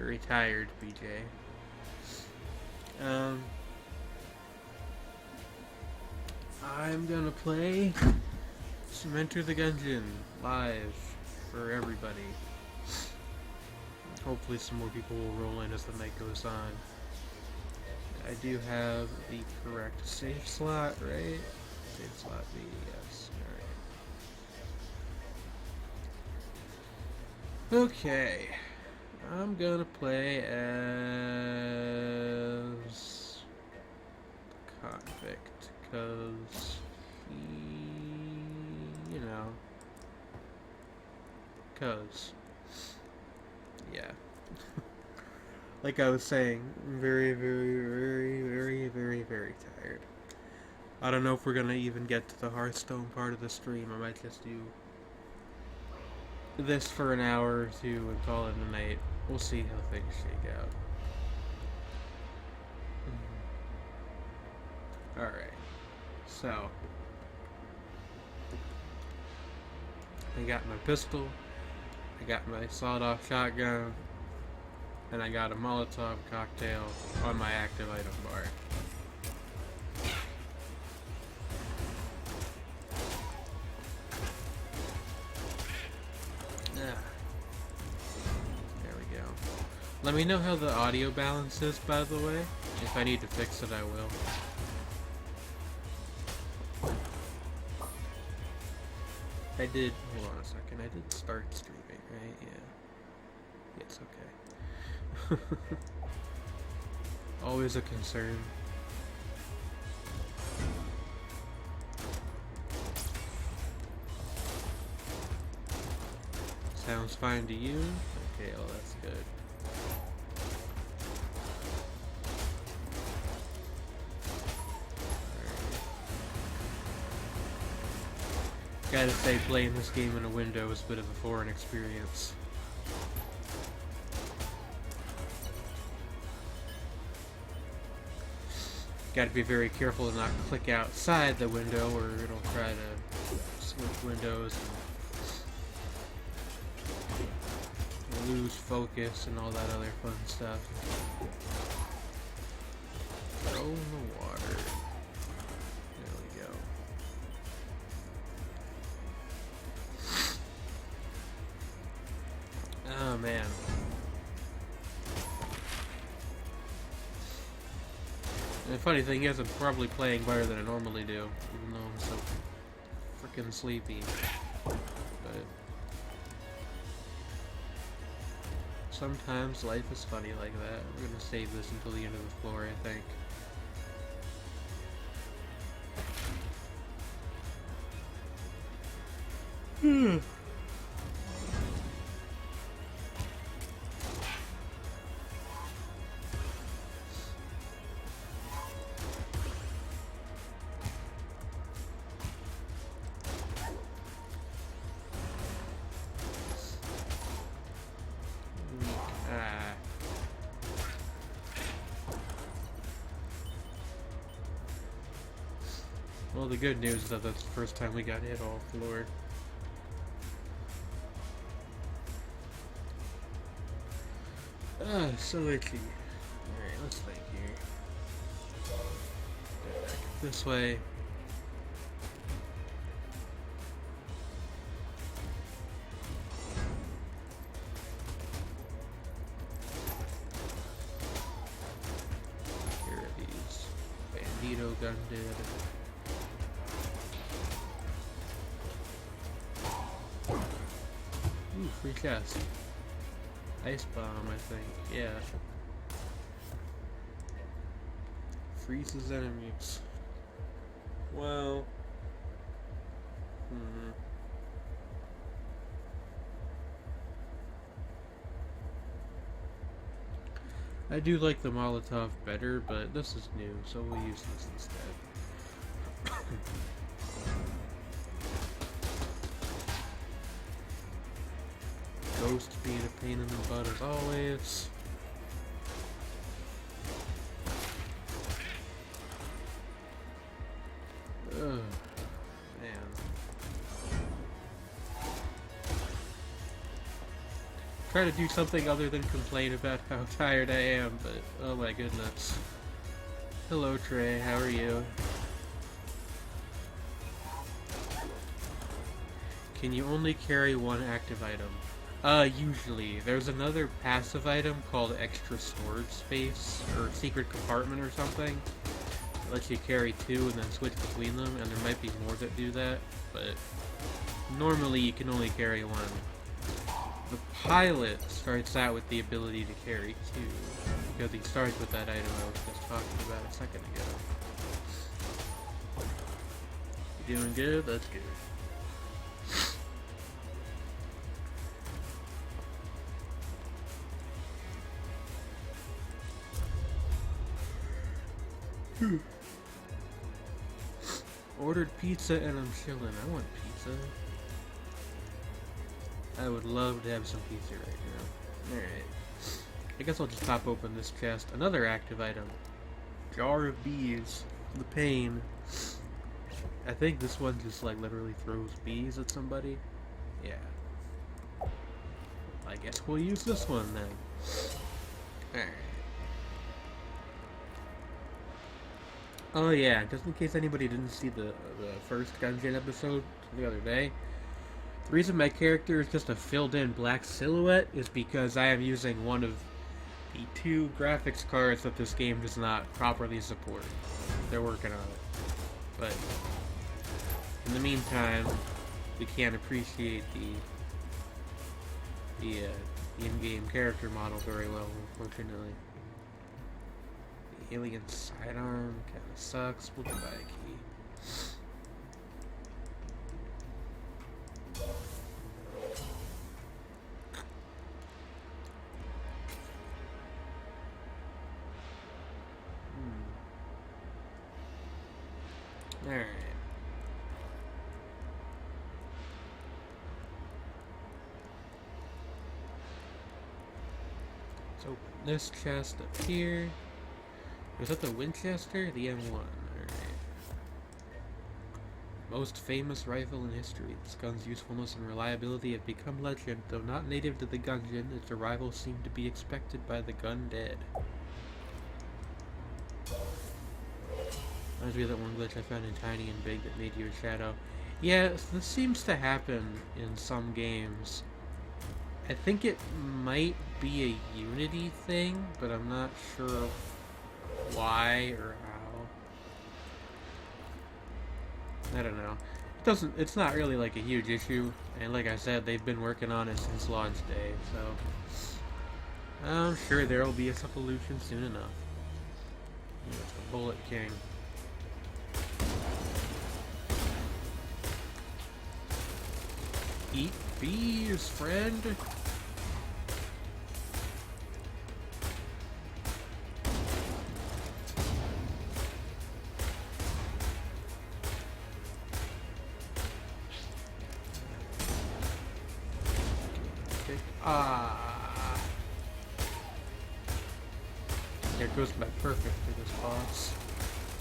Very tired, BJ. I'm gonna play some Enter the Gungeon live for everybody. Hopefully some more people will roll in as the night goes on. I do have the correct save slot, right? Save slot B, yes. Alright. Okay. I'm gonna play as the convict, because he, you know, yeah. Like I was saying, I'm very, very tired. I don't know if we're gonna even get to the Hearthstone part of the stream. I might just do this for an hour or two and call it a night. We'll see how things shake out. Alright. So, I got my pistol, I got my sawed-off shotgun, and I got a Molotov cocktail on my active item bar. There we go. Let me know how the audio balance is, by the way. If I need to fix it, I will. I did, hold on a second, I did start streaming, right? Yeah. It's okay. Always a concern. Sounds fine to you? Okay, well that's good. Gotta say, playing this game in a window is a bit of a foreign experience. Gotta be very careful to not click outside the window or it'll try to switch windows and lose focus and all that other fun stuff. Throw in the water. There we go. Oh man. And the funny thing is, I'm probably playing better than I normally do, even though I'm so freaking sleepy. But sometimes life is funny like that. We're gonna save this until the end of the floor, I think. Well, the good news is that that's the first time we got hit all floor. So itchy. Alright, let's think here. This way. Here are these. Bandito gun did. Ooh, free chest. Ice bomb, I think. Yeah. Freezes enemies. Well. I do like the Molotov better, but this is new, so we'll use this instead. Ghost being a pain in the butt as always. Ugh, man. try to do something other than complain about how tired I am, but oh my goodness. Hello Trey, how are you? Can you only carry one active item? Usually. There's another passive item called extra storage space, or secret compartment or something. It lets you carry two and then switch between them, and there might be more that do that, but normally you can only carry one. The pilot starts out with the ability to carry two, because he starts with that item I was just talking about a second ago. You doing good? That's good. Ordered pizza and I'm chilling. I want pizza. I would love to have some pizza right now. Alright. I guess I'll just pop open this chest. Another active item. Jar of bees. The pain. I think this one just like literally throws bees at somebody. Yeah. I guess we'll use this one then. Alright. Oh yeah, just in case anybody didn't see the first Gungeon episode the other day, the reason my character is just a filled-in black silhouette is because I am using one of the two graphics cards that this game does not properly support. They're working on it. But in the meantime, we can't appreciate the in-game character model very well, unfortunately. Alien sidearm kinda sucks. We'll buy a key. Alright. Let's open this chest up here. Was that the Winchester? The M1. Alright. Most famous rifle in history. This gun's usefulness and reliability have become legend. Though not native to the Gungeon, its arrival seemed to be expected by the gun dead. Reminds me of that one glitch I found in Tiny and Big that made you a shadow. Yeah, this seems to happen in some games. I think it might be a Unity thing, but I'm not sure why or how. I don't know. It's not really like a huge issue, and like I said, they've been working on it since launch day, so I'm sure there will be a solution soon enough. It's the Bullet King. Eat bees, friend! There goes my perfect for this boss.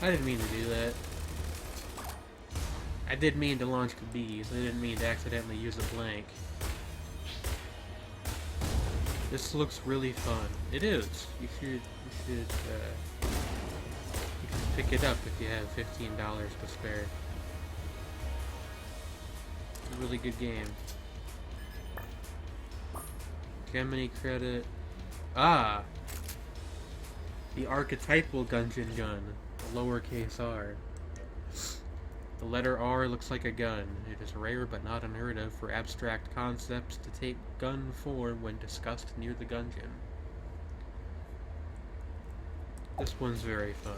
I didn't mean to do that. I did mean to launch the bees. I didn't mean to accidentally use a blank. This looks really fun. It is. You should pick it up if you have $15 to spare. It's a really good game. Gemini credit. Ah! The archetypal Gungeon gun. Lowercase r. The letter R looks like a gun. It is rare but not unheard of for abstract concepts to take gun form when discussed near the Gungeon. This one's very fun.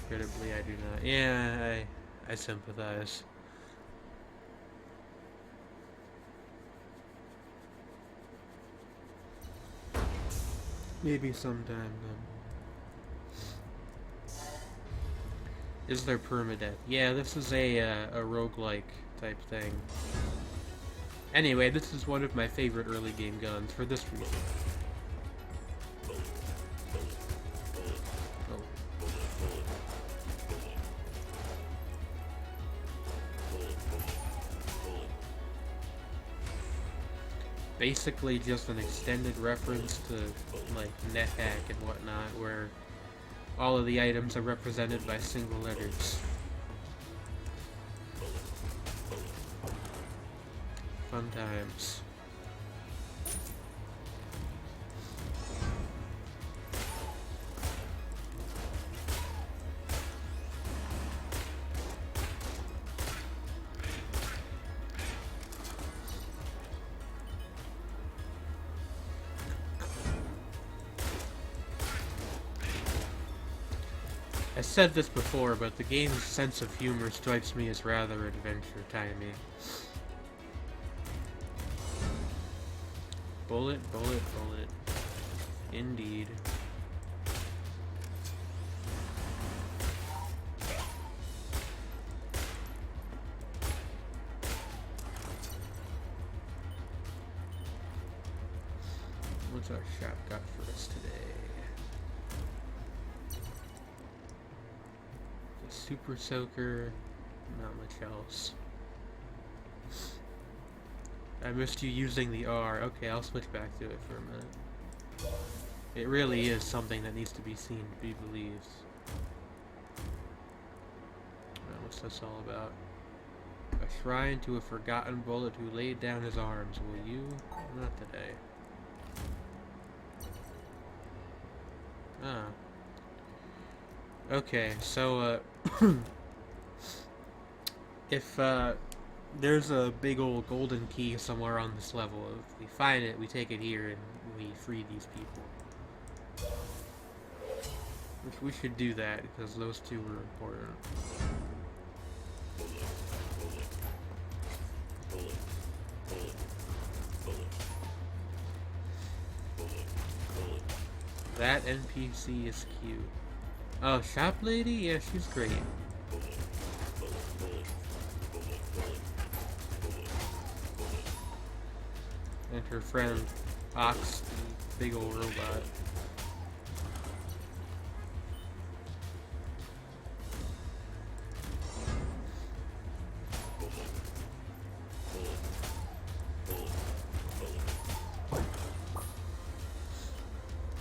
Incredibly, I do not. Yeah, I sympathize. Maybe sometime then. Is there permadeath? Yeah, this is a roguelike type thing. Anyway, this is one of my favorite early game guns for this reason. basically just an extended reference to like NetHack and whatnot, where all of the items are represented by single letters. Fun times. I said this before, but the game's sense of humor strikes me as rather adventure-timey. Bullet, bullet, bullet. Indeed. What's our shop got for us today? The Super Soaker, not much else. I missed you using the R. Okay, I'll switch back to it for a minute. It really is something that needs to be seen to be believed. What's this all about? A shrine to a forgotten bullet who laid down his arms. Will you? Not today. Ah. Okay, so, if, there's a big old golden key somewhere on this level. If we find it, we take it here and we free these people. We should do that, because those two are important. That NPC is cute. Oh, shop lady? Yeah, she's great. And her friend, Ox, the big old robot.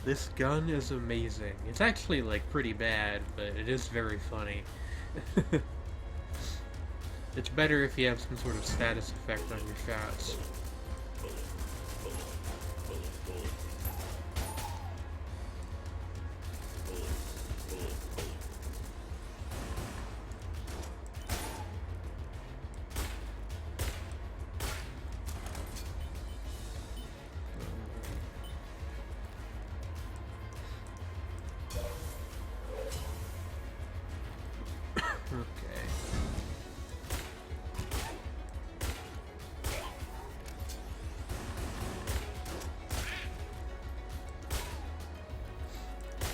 This gun is amazing. It's actually, like, pretty bad, but it is very funny. It's better if you have some sort of status effect on your shots.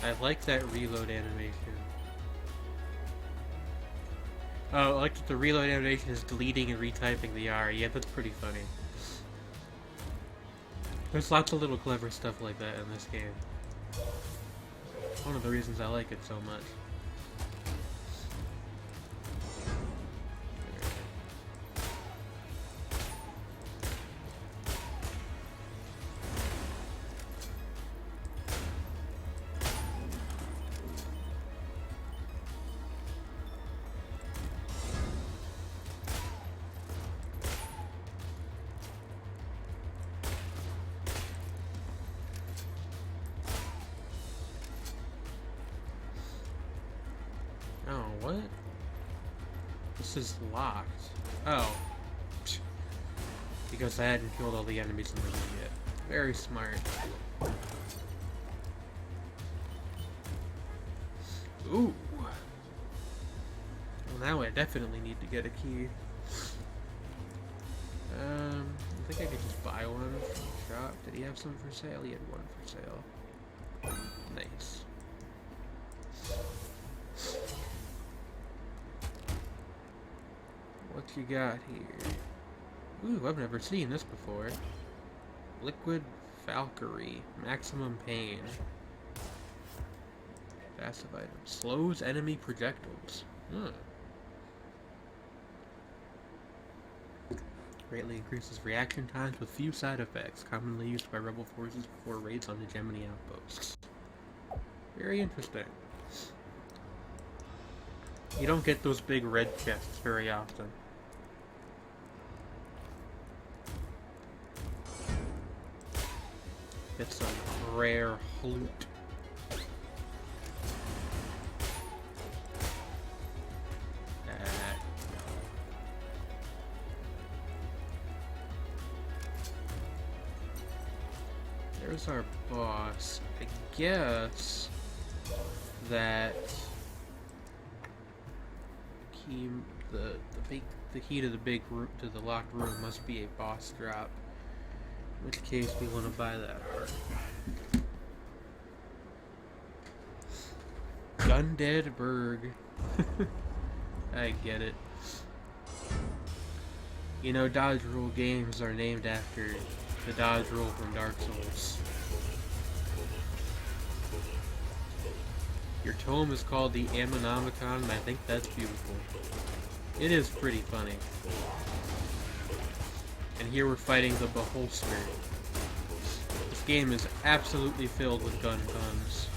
I like that reload animation. Oh, I like that the reload animation is deleting and retyping the R. Yeah, that's pretty funny. There's lots of little clever stuff like that in this game. One of the reasons I like it so much. Oh, what? This is locked. Oh. Because I hadn't killed all the enemies in the room yet. Very smart. Ooh. Well, now I definitely need to get a key. I think I could just buy one from the shop. Did he have some for sale? He had one for sale. Nice. What you got here? Ooh, I've never seen this before. Liquid Valkyrie. Maximum Pain. Passive item. Slows enemy projectiles. greatly increases reaction times with few side effects, commonly used by rebel forces before raids on hegemony outposts. Very interesting. You don't get those big red chests very often. Get some rare loot. There's our boss. I guess that key, the key to the big room, to the locked room must be a boss drop. In which case we want to buy that heart. Gundead Berg. I get it. You know, dodge roll games are named after the dodge roll from Dark Souls. Your tome is called the Ammonomicon, and I think that's beautiful. It is pretty funny. And here we're fighting the Beholster. This game is absolutely filled with guns.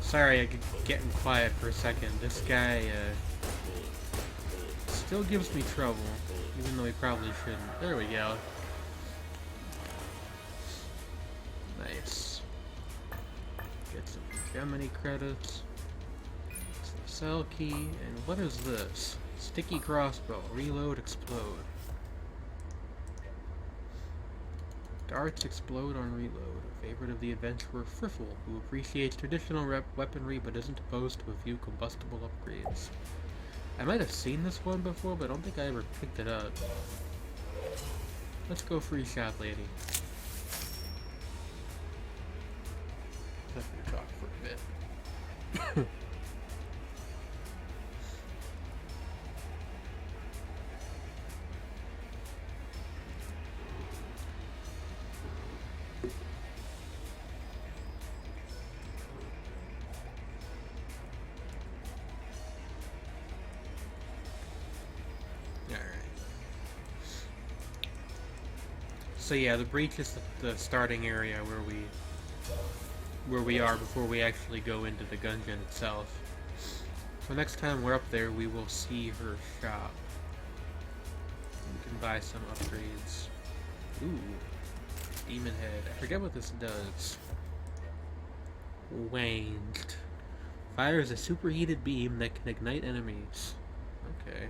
Sorry, I could get quiet for a second. This guy, still gives me trouble, even though he probably shouldn't. There we go. Nice. Get some hegemony credits. Some cell key, and what is this? Sticky crossbow. Reload, explode. Darts explode on reload. A favorite of the adventurer Friffle, who appreciates traditional weaponry but isn't opposed to a few combustible upgrades. I might have seen this one before, but I don't think I ever picked it up. Let's go free shot, lady. Let me talk for a bit. So yeah, the breach is the starting area where we are before we actually go into the Gungeon itself. So next time we're up there, we will see her shop. We can buy some upgrades. Ooh, Demon Head. I forget what this does. Wanged. Fires a superheated beam that can ignite enemies. Okay.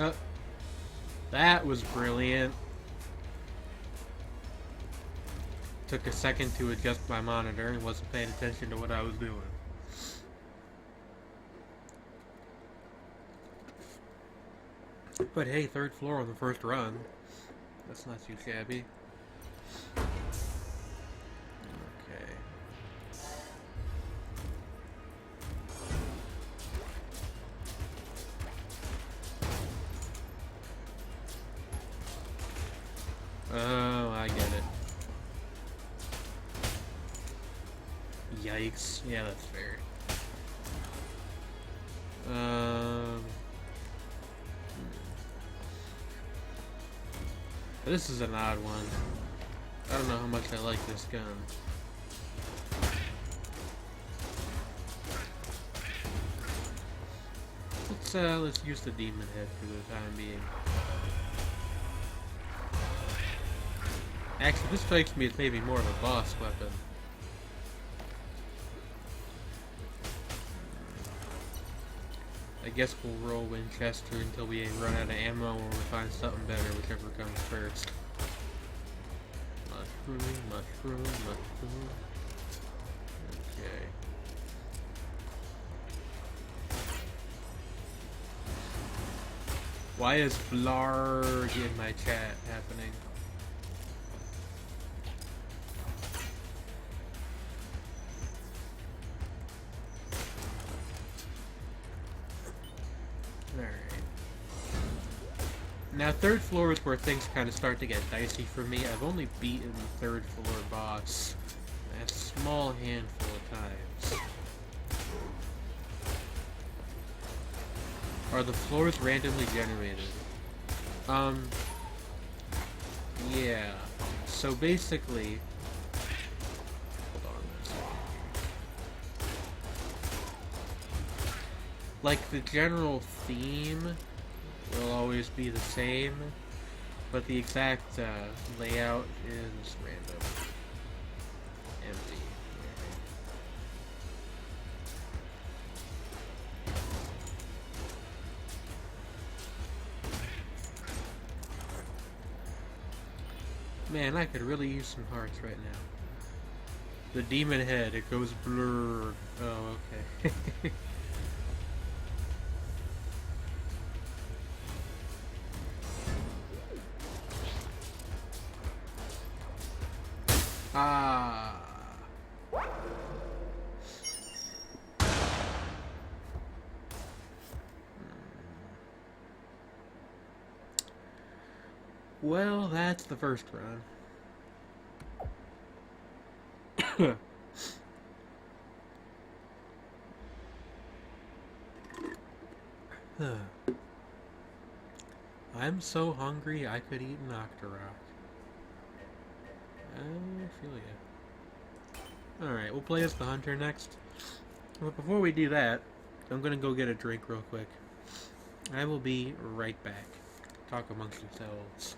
Oh, that was brilliant. Took a second to adjust my monitor and wasn't paying attention to what I was doing. But hey, third floor on the first run. That's not too shabby. Okay. Oh, I get it. Yikes. Yeah, that's fair. This is an odd one. I don't know how much I like this gun. Let's use the demon head for the time being. Actually, this strikes me as maybe more of a boss weapon. I guess we'll roll Winchester until we run out of ammo or we find something better, whichever comes first. Mushroom, mushroom, mushroom. Okay. Why is blarg in my chat happening? Alright. Now, third floor is where things kind of start to get dicey for me. I've only beaten the third floor boss a small handful of times. Are the floors randomly generated? Yeah. So basically, hold on a second. Like, the general theme will always be the same, but the exact layout is random. Empty. Man, I could really use some hearts right now. The demon head, it goes blurred. Oh, okay. Ah. Well, that's the first run. I'm so hungry I could eat an Octorok. I feel ya. Alright, we'll play as the Hunter next. But before we do that, I'm gonna go get a drink real quick. I will be right back. Talk amongst yourselves.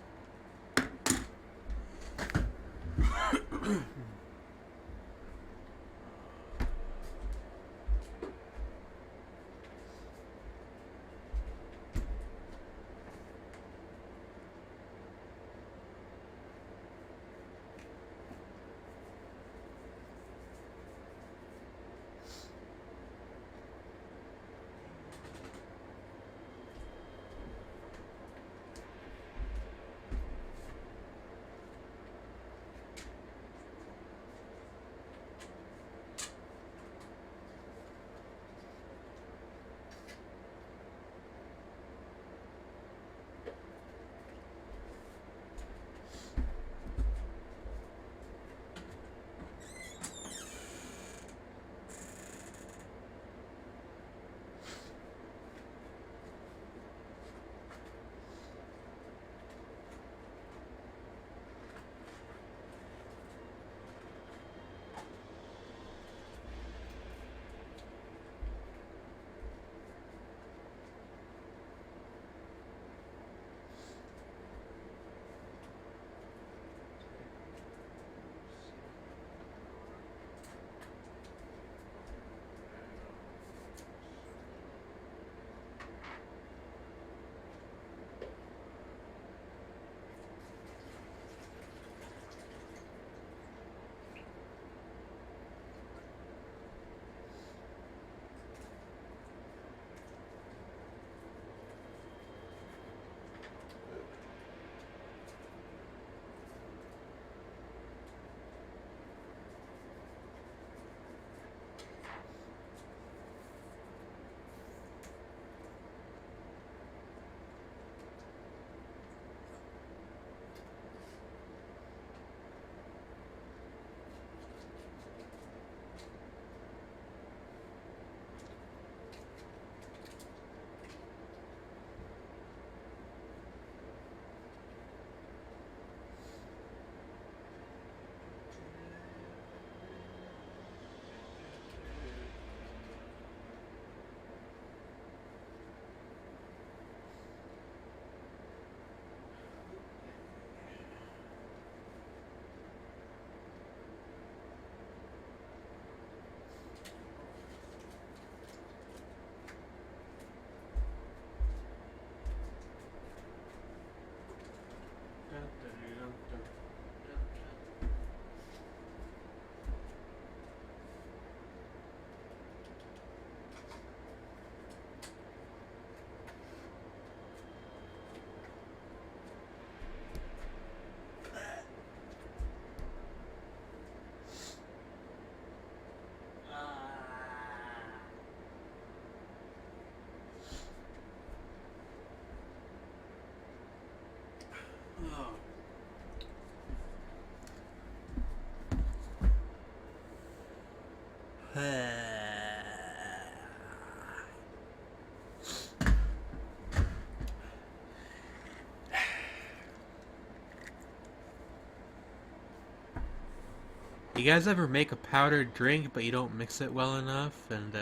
You guys ever make a powdered drink but you don't mix it well enough and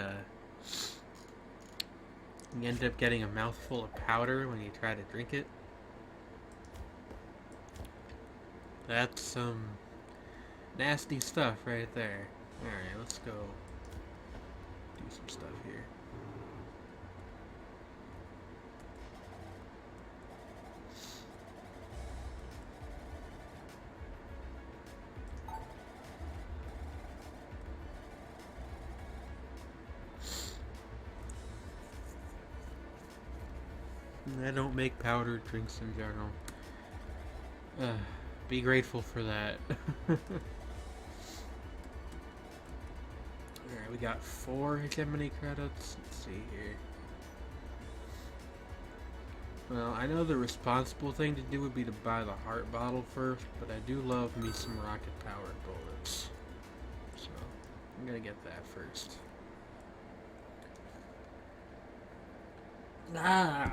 you end up getting a mouthful of powder when you try to drink it? That's some nasty stuff right there. Alright, let's go do some stuff here. I don't make powdered drinks in general. Be grateful for that. Alright, we got 4 hegemony credits. Let's see here. Well, I know the responsible thing to do would be to buy the heart bottle first, but I do love me some rocket powered bullets. So, I'm gonna get that first. Ah!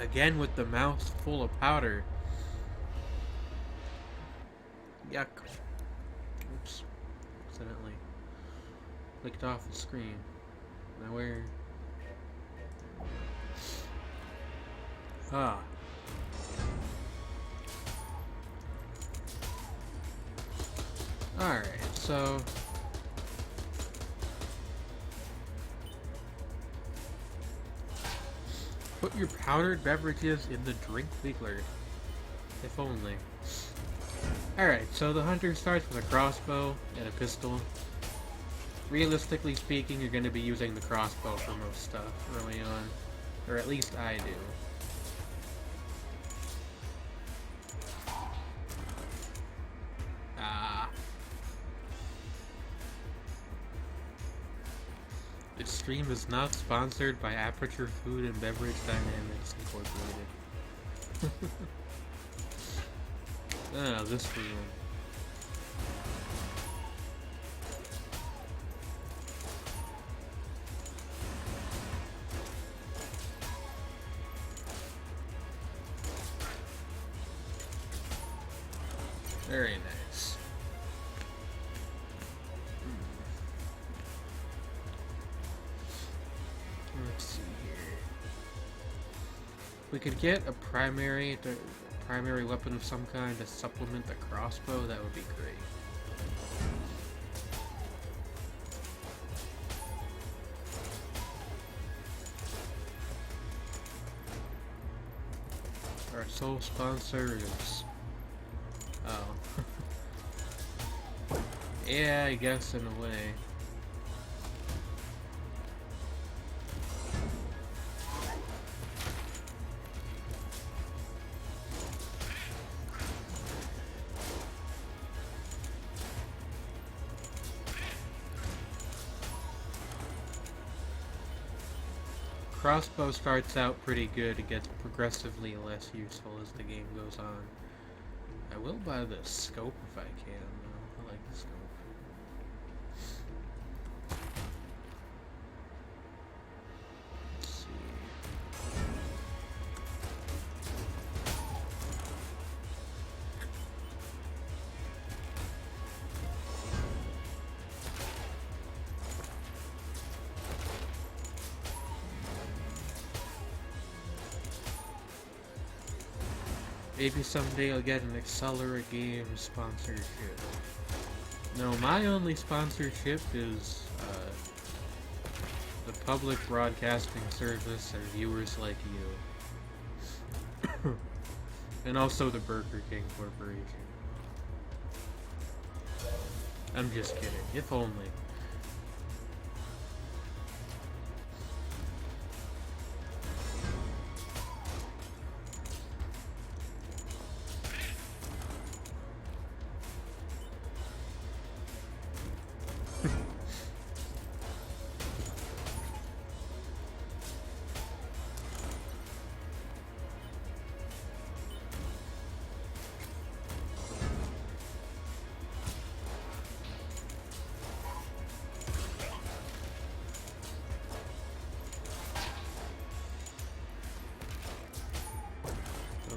Again with the mouth full of powder. Yuck. Oops. Accidentally clicked off the screen. Now where? Ah. Alright, so put your powdered beverages in the drink figure. If only. Alright, so the hunter starts with a crossbow and a pistol. Realistically speaking, you're going to be using the crossbow for most stuff early on. Or at least I do. This stream is not sponsored by Aperture Food and Beverage Dynamics Incorporated. Ah, this room. Very nice. Let's see here. We could get a primary weapon of some kind to supplement the crossbow. That would be great. Our sole sponsor is... oh. Yeah, I guess in a way. Crossbow starts out pretty good, it gets progressively less useful as the game goes on. I will buy the scope if I can, though. I like the scope. Let's see. Maybe someday I'll get an Accelerate Games sponsorship. No, my only sponsorship is the public broadcasting service and viewers like you. And also the Burger King Corporation. I'm just kidding, if only.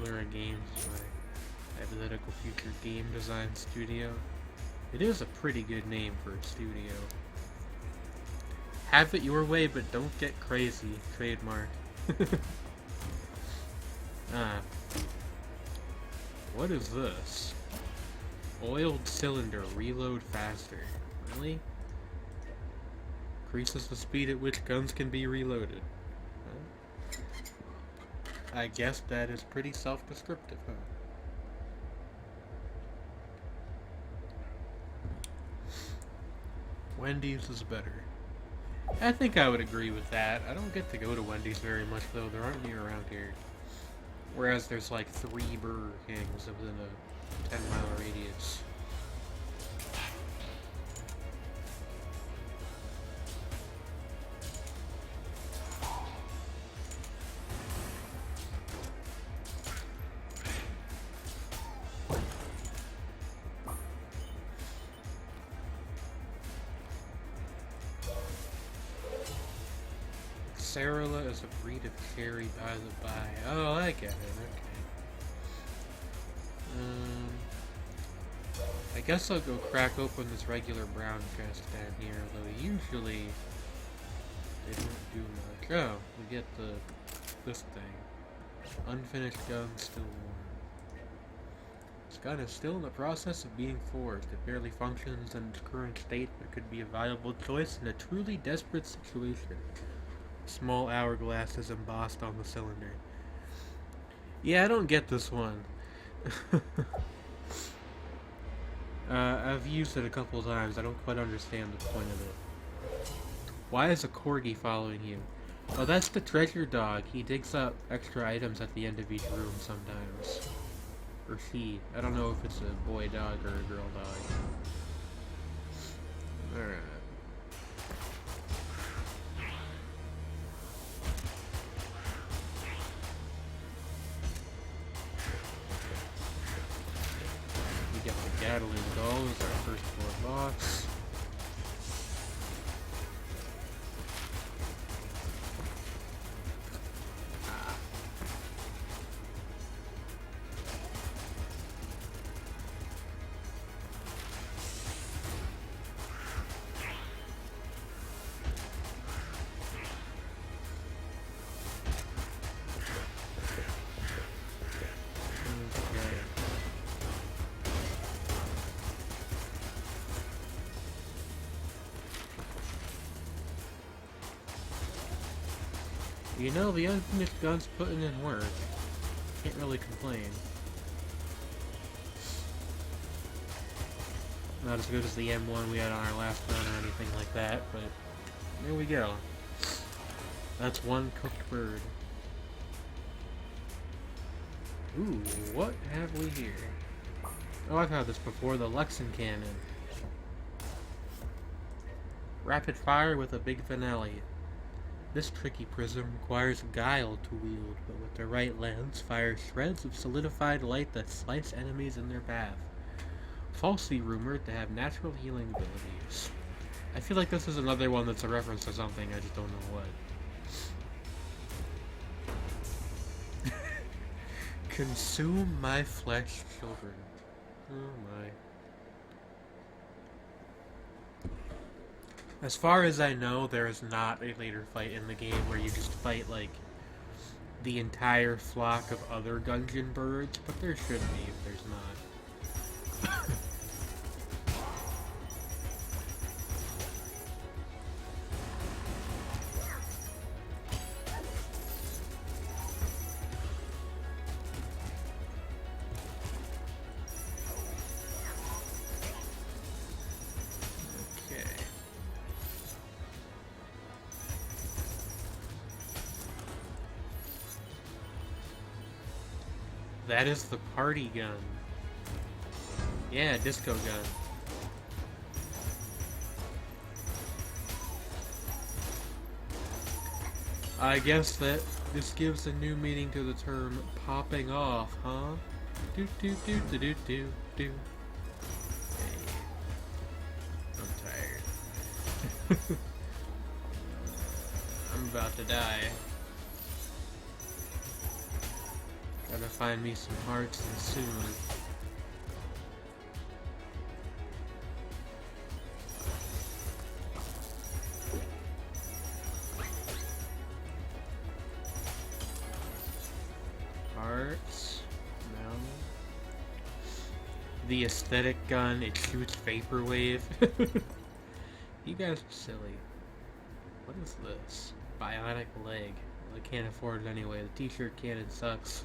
Chimera Games is my hypothetical future game design studio. It is a pretty good name for a studio. Have it your way, but don't get crazy. Trademark. What is this? Oiled cylinder, reload faster. Really? Increases the speed at which guns can be reloaded. Huh? I guess that is pretty self-descriptive, huh? Wendy's is better. I think I would agree with that. I don't get to go to Wendy's very much, though. There aren't any around here. Whereas there's like 3 Burger Kings within a 10-mile radius. Sarala is a breed of cherry by the by. Oh, I get it. Okay. I guess I'll go crack open this regular brown chest down here, although usually they don't do much. Oh, we get this thing. Unfinished gun still warm. This gun is still in the process of being forged. It barely functions in its current state, but could be a viable choice in a truly desperate situation. Small hourglass is embossed on the cylinder. Yeah, I don't get this one. I've used it a couple times. I don't quite understand the point of it. Why is a corgi following you? Oh, that's the treasure dog. He digs up extra items at the end of each room sometimes. Or she. I don't know if it's a boy dog or a girl dog. Alright. Gatling Gull is our first floor boss. You know, the unfinished gun's putting in work. Can't really complain. Not as good as the M1 we had on our last run or anything like that, but there we go. That's one cooked bird. Ooh, what have we here? Oh, I've had this before, the Lexan Cannon. Rapid fire with a big finale. This tricky prism requires guile to wield, but with the right lens, fires shreds of solidified light that slice enemies in their path. Falsely rumored to have natural healing abilities. I feel like this is another one that's a reference to something, I just don't know what. Consume my flesh, children. Oh my. As far as I know, there is not a later fight in the game where you just fight, like, the entire flock of other Gungeon birds, but there should be if there's not. That is the party gun. Yeah, disco gun. I guess that this gives a new meaning to the term popping off, huh? Do do do do do do do. Hey. I'm tired. I'm about to die. Gotta find me some hearts and soon. Hearts. No. The aesthetic gun, it shoots vaporwave. You guys are silly. What is this? Bionic leg. Well, I can't afford it anyway. The t-shirt cannon sucks.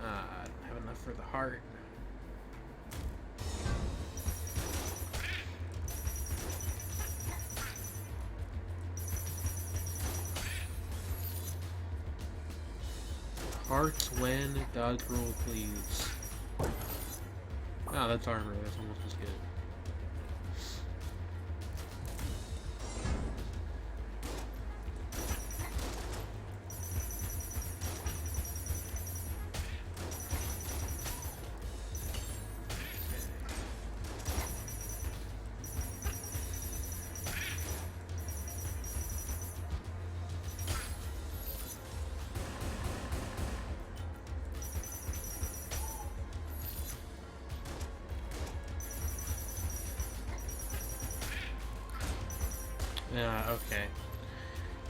I don't have enough for the heart. Hearts when, dodge roll please. Oh, that's armor. That's almost as good. Okay.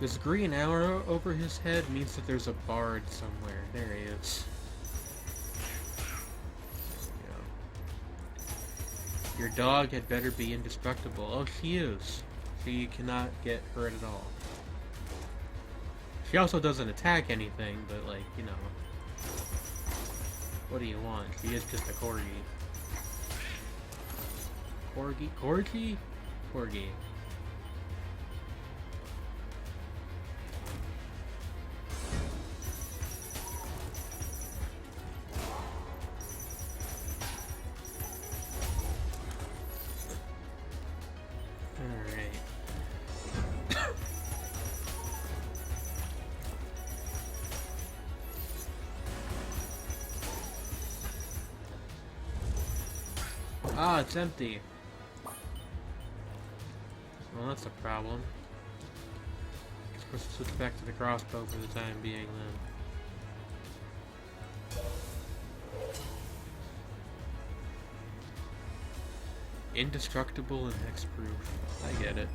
This green arrow over his head means that there's a bard somewhere. There he is. There we go. Your dog had better be indestructible. Oh, she is. She cannot get hurt at all. She also doesn't attack anything, but like, you know. What do you want? She is just a corgi. Corgi? Corgi? Corgi. Ah, it's empty. Well, that's a problem. I'm supposed to switch back to the crossbow for the time being, then. Indestructible and hexproof. I get it.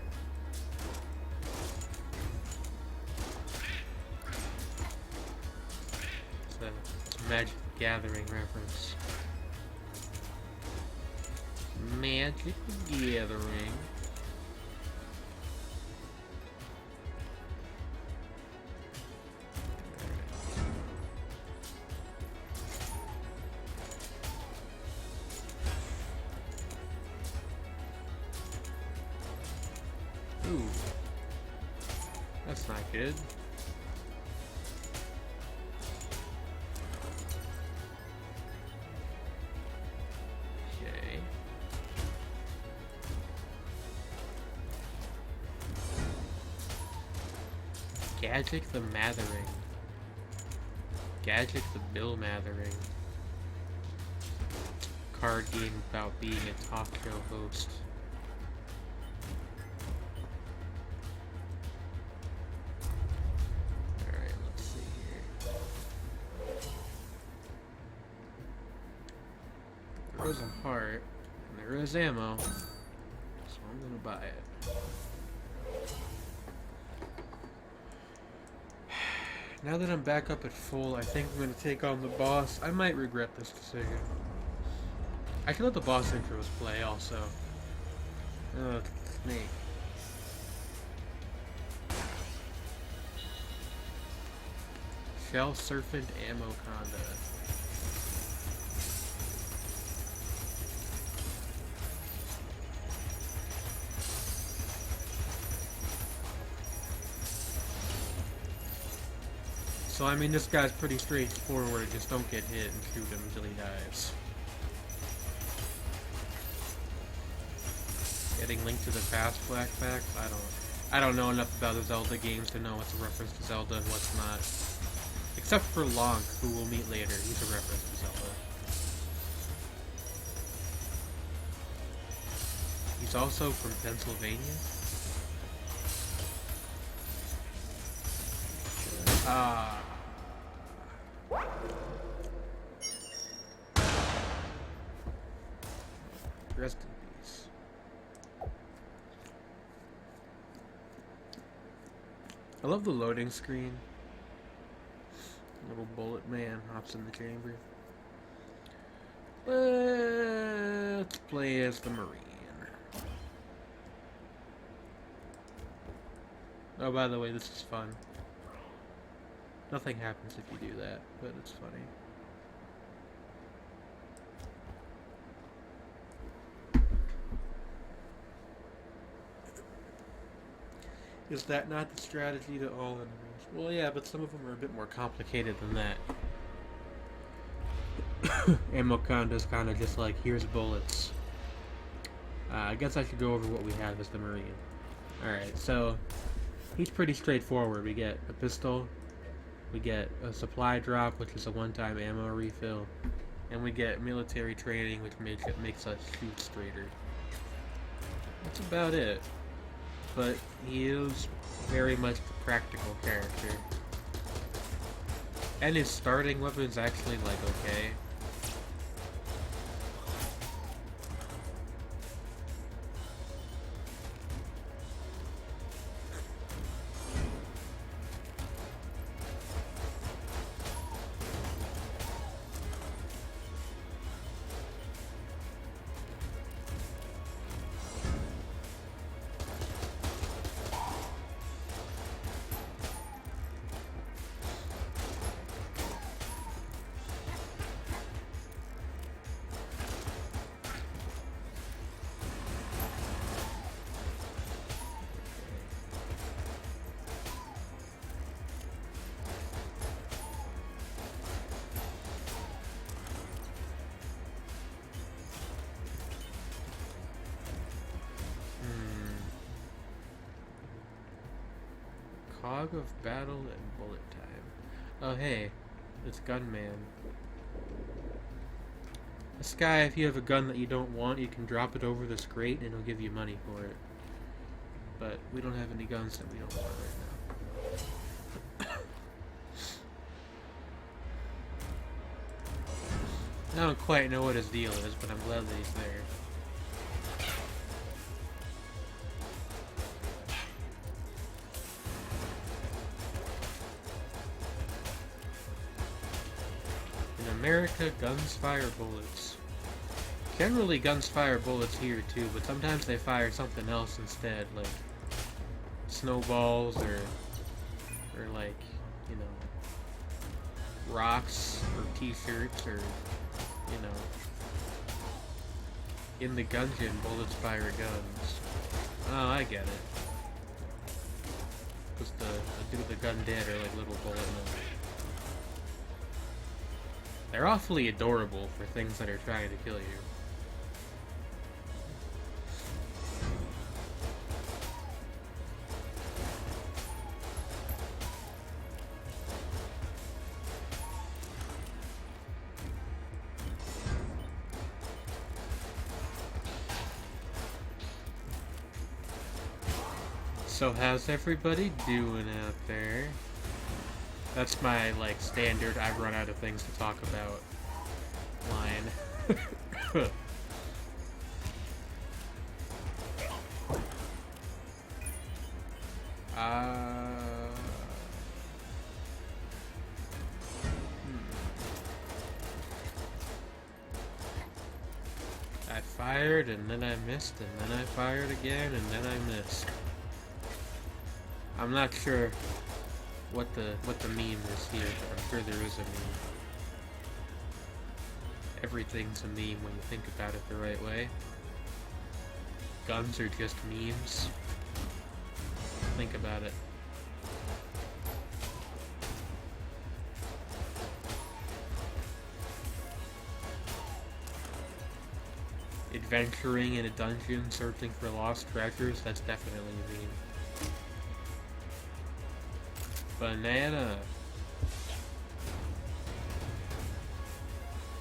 It's a Magic the Gathering reference. Magic the Gathering. Ooh. That's not good. Gadget the Mathering. Gadget the Bill Mathering. Card game about being a talk show host. Alright, let's see here. There is a heart, and there is ammo, so I'm gonna buy it. Now that I'm back up at full, I think I'm going to take on the boss. I might regret this decision. I can let the boss intros play also. Oh, it's a snake. Shell Serpent Ammoconda. So, I mean, this guy's pretty straightforward. Just don't get hit and shoot him until he dies. Getting Link to the Past flashbacks? I don't know enough about the Zelda games to know what's a reference to Zelda and what's not. Except for Lonk, who we'll meet later. He's a reference to Zelda. He's also from Pennsylvania. Rest in peace. I love the loading screen. Little bullet man hops in the chamber. Let's play as the Marine. Oh, by the way, this is fun. Nothing happens if you do that, but it's funny. Is that not the strategy to all enemies? Well, yeah, but some of them are a bit more complicated than that. Ammonomicon does kind of just like, here's bullets. I guess I should go over what we have as the Marine. Alright, so he's pretty straightforward. We get a pistol, we get a supply drop, which is a one-time ammo refill, and we get military training, which makes us shoot straighter. That's about it. But he is very much a practical character. And his starting weapon's actually, like, okay. Cog of battle and bullet time. Oh hey, it's Gunman. This guy, if you have a gun that you don't want, you can drop it over this grate and he'll give you money for it. But we don't have any guns that we don't want right now. I don't quite know what his deal is, but I'm glad that he's there. America, guns fire bullets. Generally, guns fire bullets here too, but sometimes they fire something else instead, like snowballs or like, you know, rocks or t-shirts or, you know. In the Gungeon, bullets fire guns. Oh, I get it. Because the gun dead are like little bullet men. They're awfully adorable for things that are trying to kill you. So how's everybody doing out there? That's my, like, standard I've run out of things to talk about line. I fired, and then I missed, and then I fired again, and then I missed. I'm not sure what the meme is here, but I'm sure there is a meme. Everything's a meme when you think about it the right way. Guns are just memes. Think about it. Adventuring in a dungeon, searching for lost treasures, that's definitely a meme. Banana.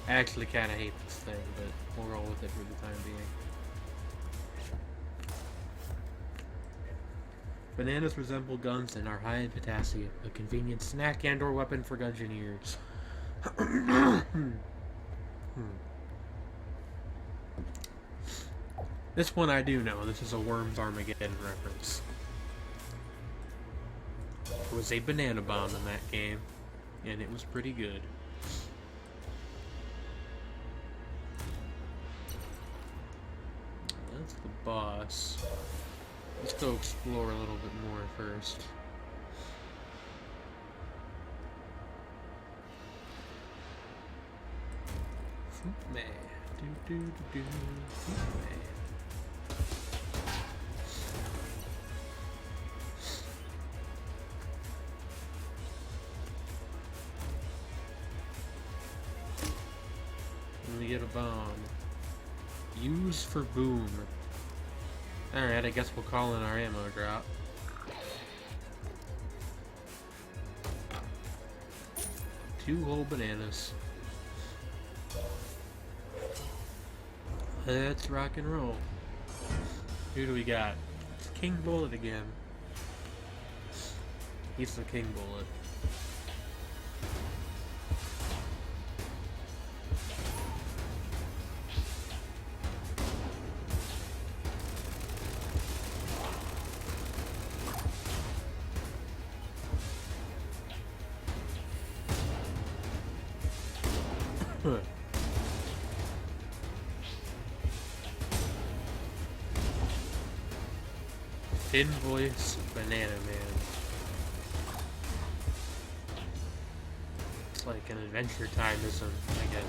I actually kind of hate this thing, but we'll roll with it for the time being. Bananas resemble guns and are high in potassium, a convenient snack and or weapon for Gungeoneers. This one I do know. This is a Worms Armageddon reference. There was a banana bomb in that game, and it was pretty good. That's the boss. Let's go explore a little bit more first. Fruit man. Fruit man. Let me get a bomb. Use for boom. Alright, I guess we'll call in our ammo drop. Two whole bananas. Let's rock and roll. Who do we got? It's King Bullet again. He's the King Bullet. Thin voice, banana man. It's like an Adventure Time-ism, I get it.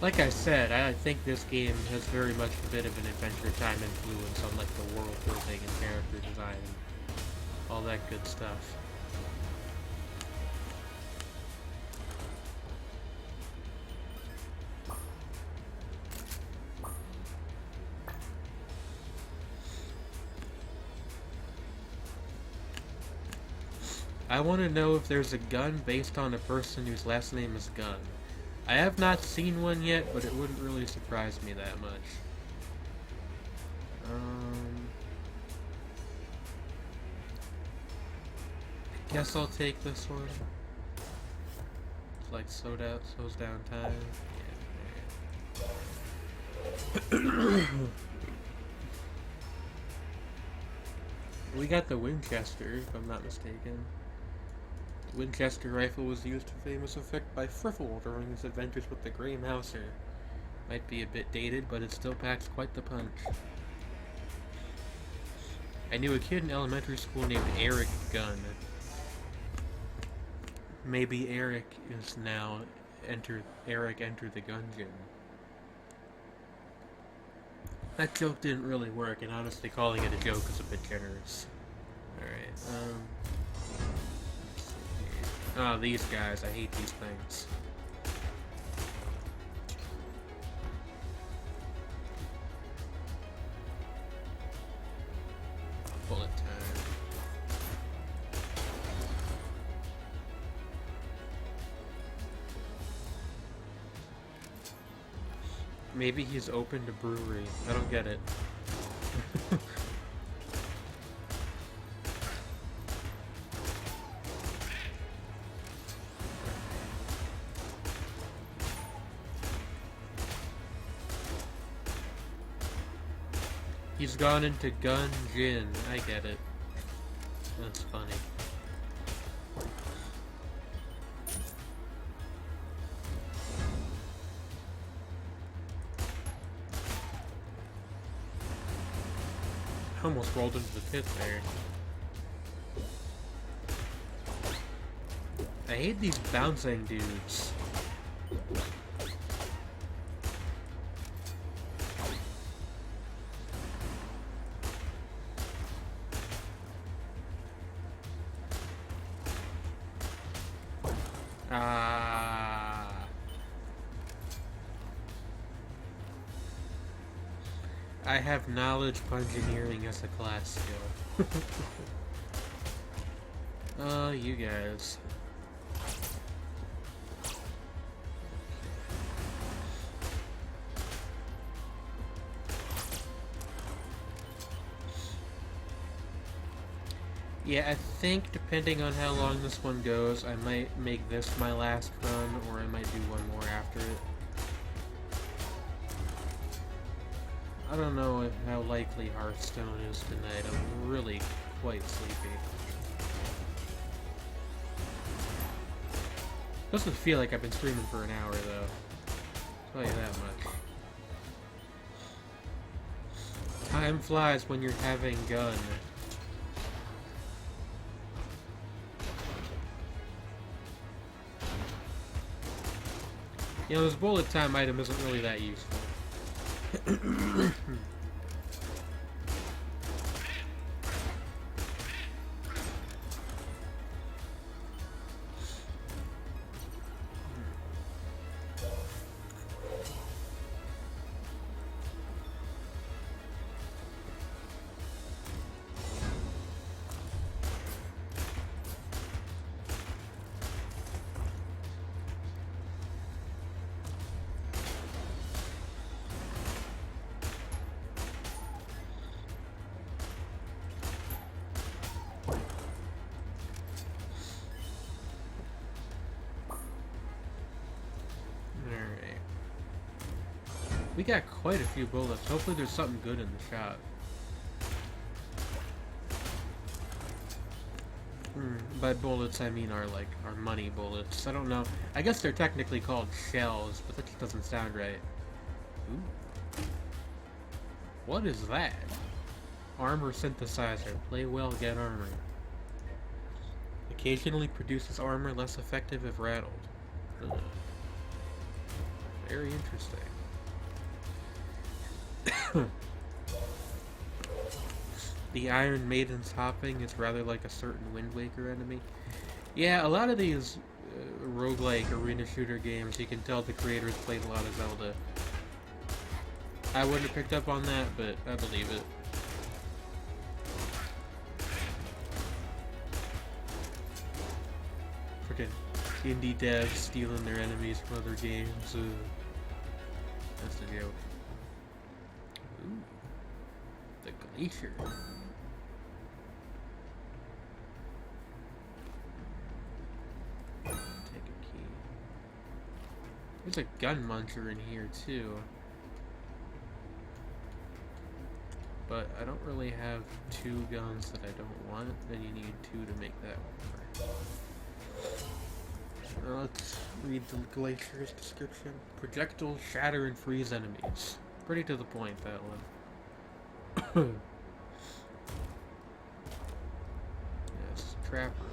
Like I said, I think this game has very much a bit of an Adventure Time influence on like the world building and character design and all that good stuff. I want to know if there's a gun based on a person whose last name is Gun. I have not seen one yet, but it wouldn't really surprise me that much. I guess I'll take this one. It's like slows down time. Yeah. We got the Winchester, if I'm not mistaken. The Winchester rifle was used to famous effect by Friffle during his adventures with the Grey Mouser. Might be a bit dated, but it still packs quite the punch. I knew a kid in elementary school named Eric Gun. Maybe Eric is now Eric entered the Gungeon. That joke didn't really work, and honestly calling it a joke is a bit generous. Alright, oh, these guys, I hate these things. Bullet time. Maybe he's opened a brewery. I don't get it. He's gone into Gungeon. I get it. That's funny. I almost rolled into the pit there. I hate these bouncing dudes. I have knowledge pungineering as a class skill. Oh, you guys. Yeah, I think depending on how long this one goes, I might make this my last run, or I might do one more after it. I don't know how likely Hearthstone is tonight. I'm really quite sleepy. Doesn't feel like I've been streaming for an hour, though. I'll tell you that much. Time flies when you're having gun. You know, this bullet time item isn't really that useful. We got quite a few bullets. Hopefully there's something good in the shop. By bullets I mean our money bullets. I don't know. I guess they're technically called shells, but that just doesn't sound right. Ooh. What is that? Armor synthesizer. Play well, get armor. Occasionally produces armor less effective if rattled. Ugh. Very interesting. The Iron Maiden's hopping is rather like a certain Wind Waker enemy. Yeah, a lot of these roguelike arena shooter games, you can tell the creators played a lot of Zelda. I wouldn't have picked up on that, but I believe it. Freaking indie devs stealing their enemies from other games. That's the joke. Ooh. The glacier. Take a key. There's a gun muncher in here too. But I don't really have two guns that I don't want, then you need two to make that one work. Let's read the glacier's description. Projectiles shatter and freeze enemies. Pretty to the point, that one. Yes, trap room.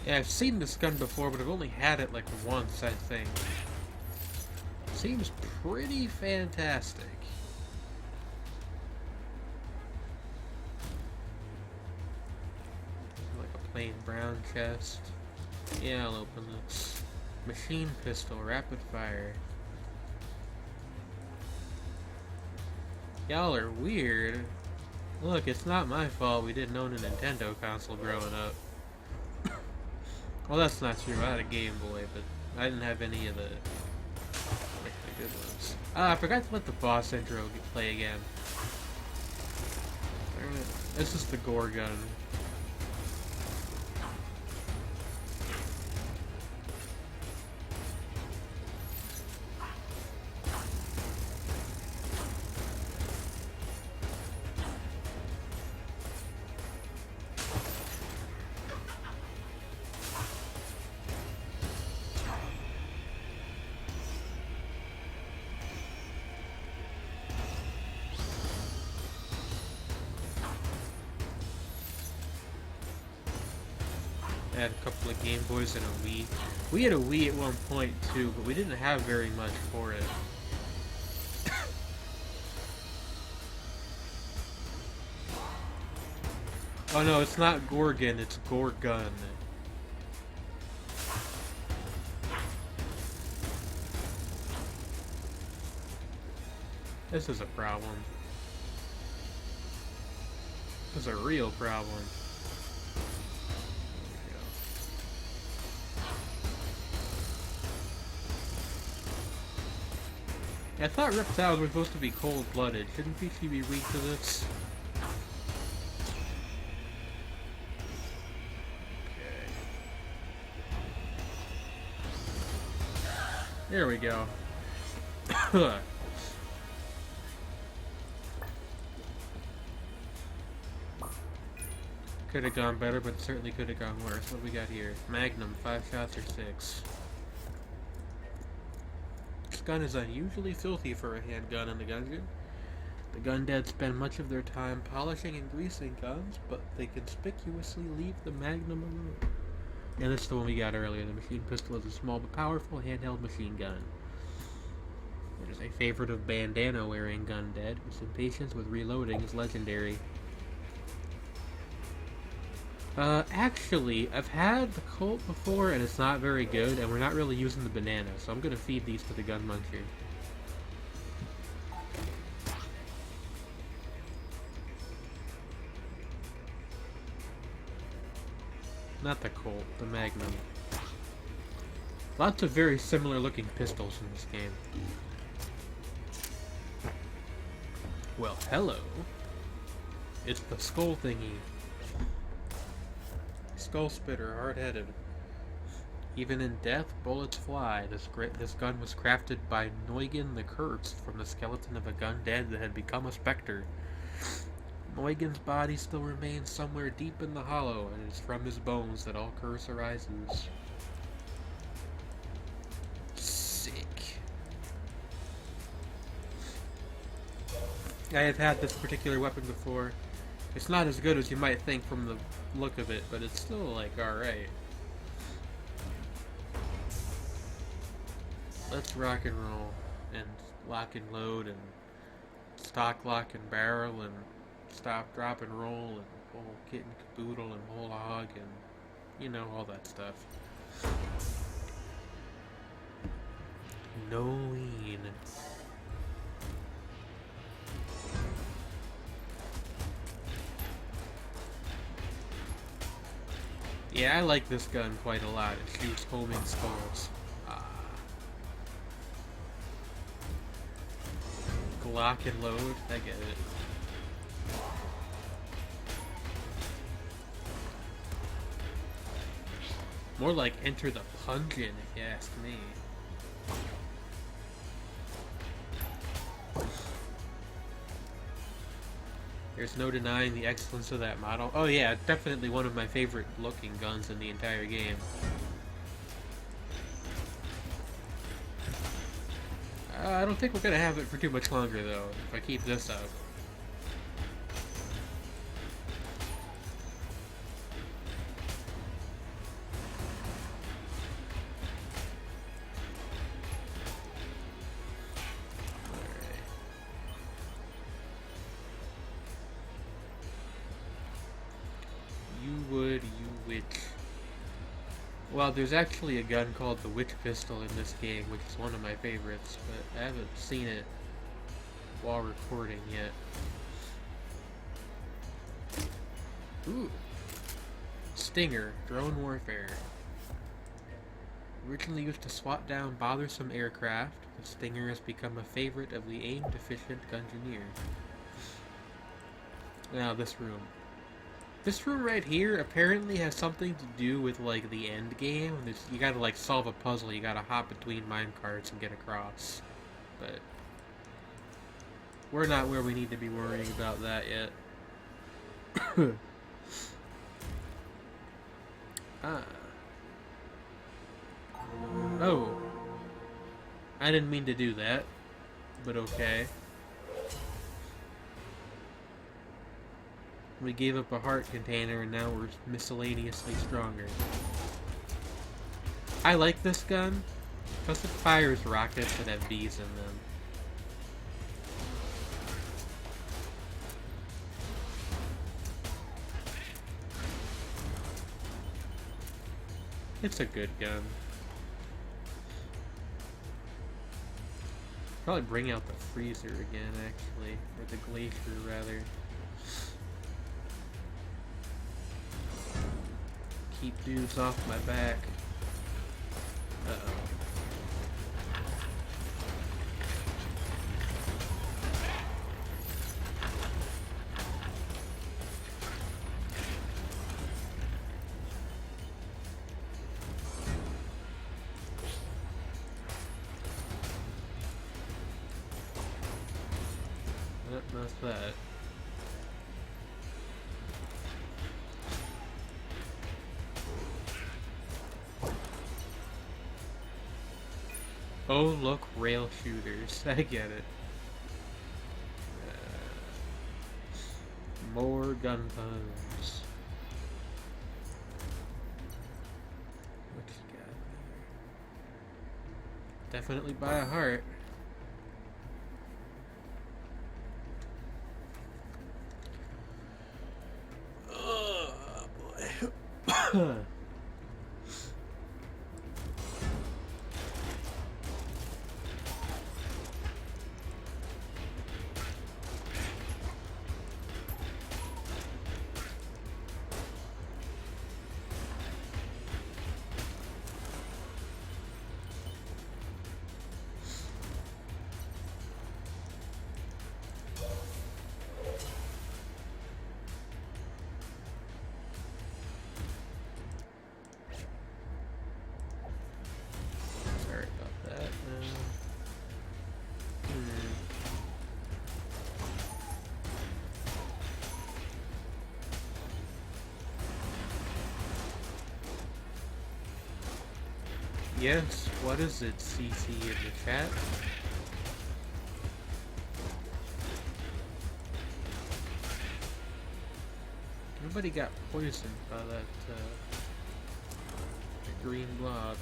Yeah, I've seen this gun before, but I've only had it like once, I think. Seems pretty fantastic. Like a plain brown chest. Yeah, I'll open this. Machine pistol, rapid fire. Y'all are weird. Look, it's not my fault we didn't own a Nintendo console growing up. Well, that's not true. I had a Game Boy, but I didn't have any of the good ones. Ah, I forgot to let the boss intro play again. This is the Gorgon. I had a couple of Game Boys and a Wii. We had a Wii at one point too, but we didn't have very much for it. Oh no, it's not Gorgon, it's Gorgon. This is a problem. This is a real problem. I thought reptiles were supposed to be cold-blooded. Shouldn't she be weak to this? Okay. There we go. Could have gone better, but certainly could have gone worse. What do we got here? Magnum, 5 shots or 6. This gun is unusually filthy for a handgun in the Gungeon. The Gundead spend much of their time polishing and greasing guns, but they conspicuously leave the Magnum alone. And this is the one we got earlier. The machine pistol is a small but powerful handheld machine gun. It is a favorite of bandana-wearing Gundead, whose impatience with reloading is legendary. Actually, I've had the Colt before, and it's not very good, and we're not really using the banana, so I'm gonna feed these to the Gun Muncher. Not the Colt, the Magnum. Lots of very similar looking pistols in this game. Well, hello. It's the skull thingy. Skull spitter, hard-headed. Even in death, bullets fly. This gun was crafted by Neugen the Cursed from the skeleton of a Gundead that had become a specter. Neugen's body still remains somewhere deep in the hollow, and it is from his bones that all curse arises. Sick. I have had this particular weapon before. It's not as good as you might think from the look of it, but it's still, like, alright. Let's rock and roll, and lock and load, and stock, lock, and barrel, and stop, drop, and roll, and whole kit and caboodle, and whole hog, and, you know, all that stuff. No lean. Yeah, I like this gun quite a lot. It shoots homing skulls. Glock and load, I get it. More like enter the Gungeon, if you ask me. There's no denying the excellence of that model. Oh yeah, definitely one of my favorite looking guns in the entire game. I don't think we're gonna have it for too much longer though, if I keep this up. Well, there's actually a gun called the Witch Pistol in this game, which is one of my favorites, but I haven't seen it while recording yet. Ooh. Stinger, Drone Warfare. Originally used to swat down bothersome aircraft, the Stinger has become a favorite of the aim-deficient Gungeoneer. Now, this room. This room right here apparently has something to do with, like, the end game. You gotta, like, solve a puzzle. You gotta hop between minecarts and get across. But we're not where we need to be worrying about that yet. Oh. I didn't mean to do that. But okay. We gave up a heart container and now we're miscellaneously stronger. I like this gun because it fires rockets that have bees in them. It's a good gun. Probably bring out the freezer again, actually. Or the glacier, rather. Keep dudes off my back. Uh-oh. What's that? Oh, look, rail shooters. I get it. More gun puns. What you got here? Definitely buy a heart. Oh, boy. Yes, what is it, CC in the chat? Nobody got poisoned by that green blob.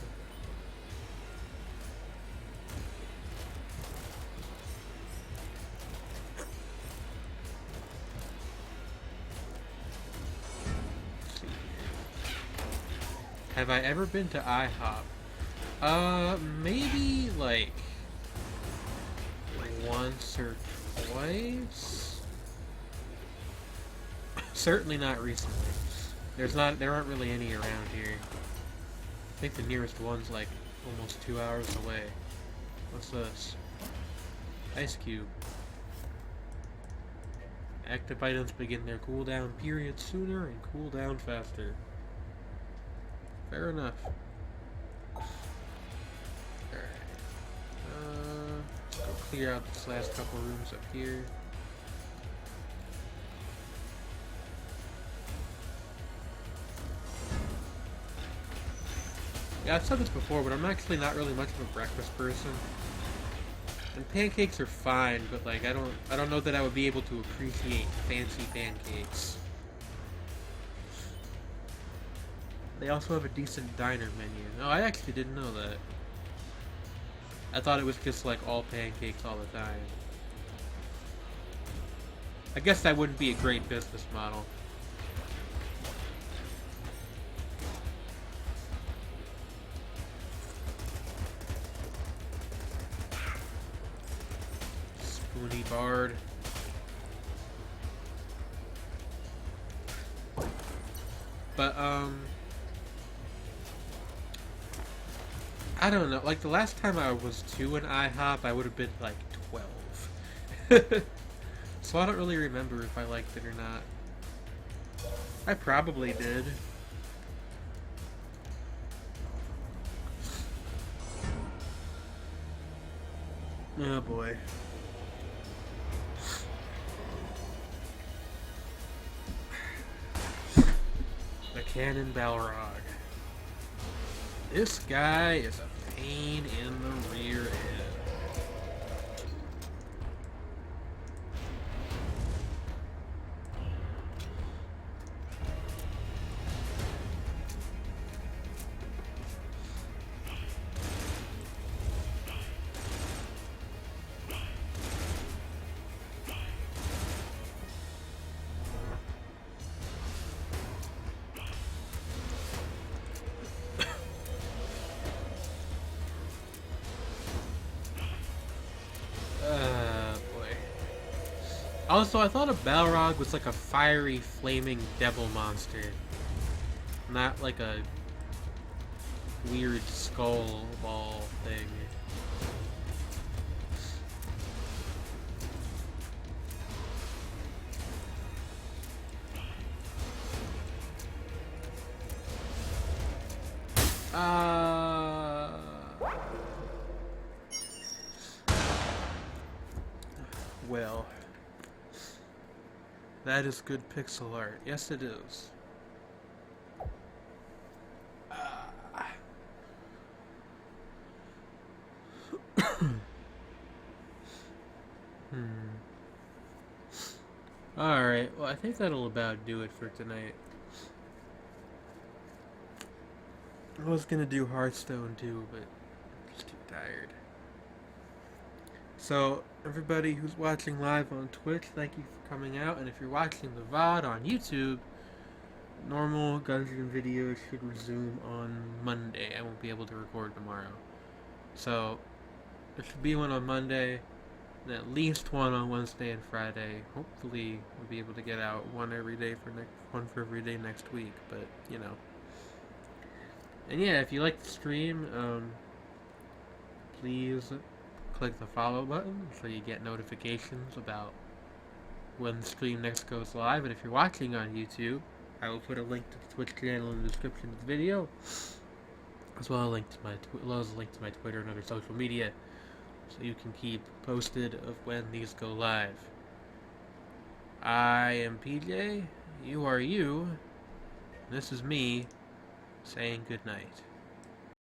Let's see here. Have I ever been to IHOP? Maybe like once or twice. Certainly not recently. There aren't really any around here. I think the nearest one's like almost 2 hours away. What's this? Ice cube. Active items begin their cooldown period sooner and cool down faster. Fair enough. Let's go clear out this last couple rooms up here. Yeah, I've said this before, but I'm actually not really much of a breakfast person. And pancakes are fine, but like I don't know that I would be able to appreciate fancy pancakes. They also have a decent diner menu. No, I actually didn't know that. I thought it was just like all pancakes all the time. I guess that wouldn't be a great business model. Spoony Bard. But, I don't know. Like, the last time I was to an IHOP, I would have been, like, 12. So I don't really remember if I liked it or not. I probably did. Oh, boy. The Cannon Balrog. This guy is a pain in the rear end. Also, I thought a Balrog was like a fiery, flaming devil monster. Not like a weird skull ball thing. Well, that is good pixel art. Yes, it is. Alright, well, I think that'll about do it for tonight. I was gonna do Hearthstone too, but I'm just too tired. So, everybody who's watching live on Twitch, thank you for coming out. And if you're watching the VOD on YouTube, normal Gungeon videos should resume on Monday. I won't be able to record tomorrow. So, there should be one on Monday, and at least one on Wednesday and Friday. Hopefully, we'll be able to get out one every day one for every day next week, but, you know. And yeah, if you like the stream, please click the follow button so you get notifications about when the stream next goes live. And if you're watching on YouTube, I will put a link to the Twitch channel in the description of the video, as well as a link to my Twitter and other social media, so you can keep posted of when these go live. I am PJ, you are you, and this is me saying goodnight.